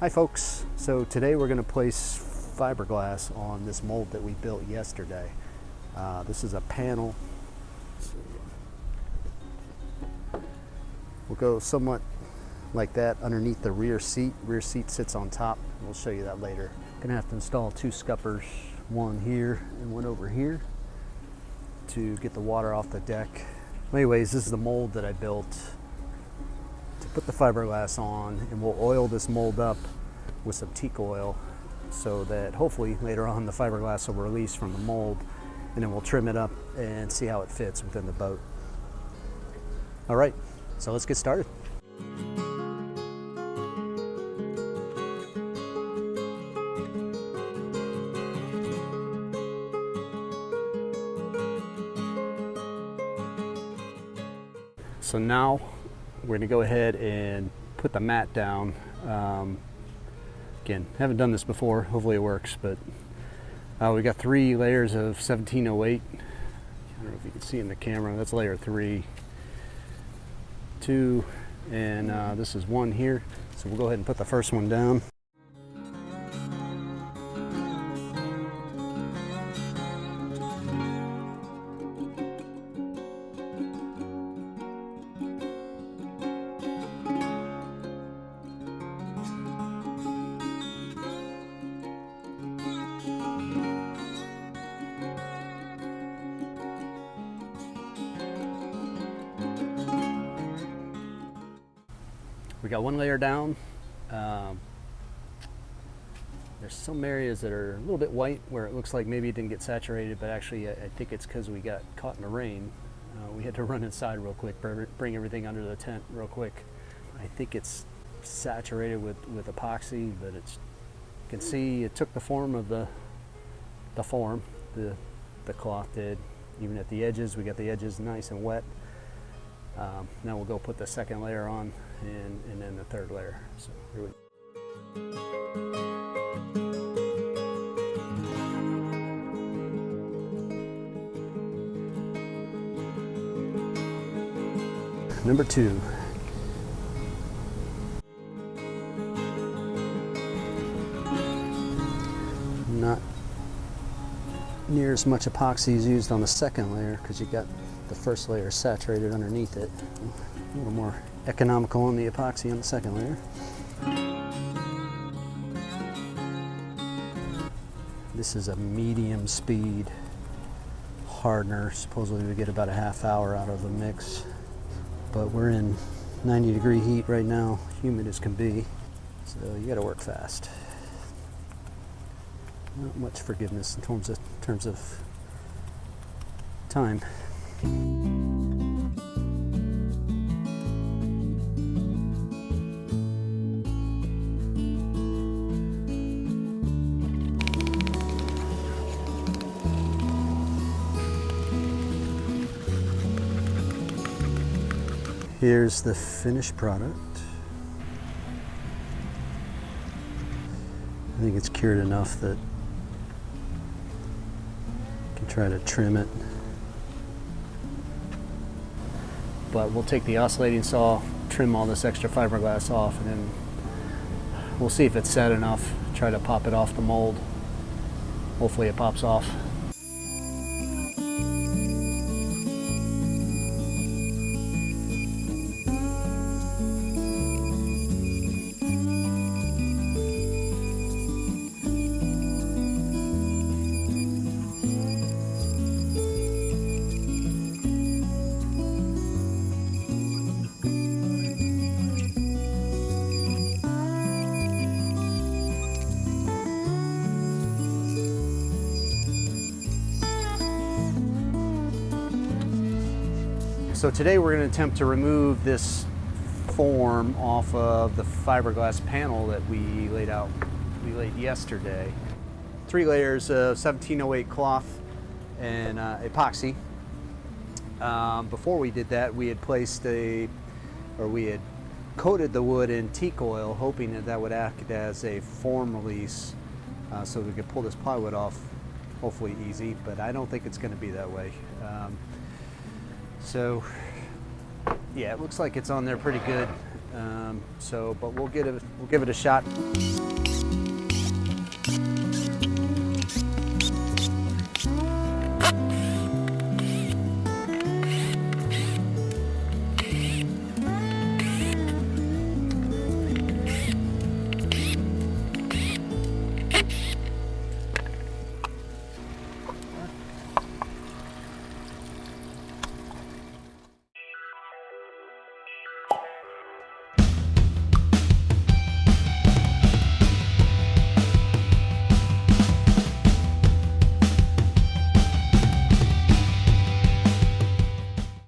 Hi folks, so today we're going to place fiberglass on this mold that we built yesterday. This is a panel. We'll go somewhat like that underneath the rear seat. Rear seat sits on top. We'll show you that later. Gonna have to install two scuppers, one here and one over here to get the water off the deck. Anyways, this is the mold that I built to put the fiberglass on, and we'll oil this mold up with some teak oil so that hopefully later on the fiberglass will release from the mold, and then we'll trim it up and see how it fits within the boat. All right, so let's get started. So now we're gonna go ahead and put the mat down. Again, haven't done this before, hopefully it works, but we got 3 layers of 1708. I don't know if you can see in the camera, that's layer 3, 2, and this is 1 here. So we'll go ahead and put the first one down. We got 1 layer down. There's some areas that are a little bit white where it looks like maybe it didn't get saturated, but actually I think it's because we got caught in the rain. We had to run inside real quick, bring everything under the tent real quick. I think it's saturated with epoxy, but it's, you can see it took the form of the cloth did. Even at the edges, we got the edges nice and wet. Now we'll go put the second layer on and then the third layer. So here we go. Number 2. Not near as much epoxy is used on the second layer because you got the first layer saturated underneath it. A little more economical on the epoxy on the second layer. This is a medium speed hardener. Supposedly we get about a half hour out of the mix, but we're in 90-degree heat right now, humid as can be, so you got to work fast. Not much forgiveness in terms of time. Here's the finished product. I think it's cured enough that you can try to trim it. But we'll take the oscillating saw, trim all this extra fiberglass off, and then we'll see if it's set enough. Try to pop it off the mold. Hopefully it pops off. So today we're going to attempt to remove this form off of the fiberglass panel that we laid yesterday. 3 layers of 1708 cloth and epoxy. Before we did that, we had coated the wood in teak oil, hoping that would act as a form release so we could pull this plywood off hopefully easy, but I don't think it's going to be that way. So yeah, it looks like it's on there pretty good. But we'll give it a shot.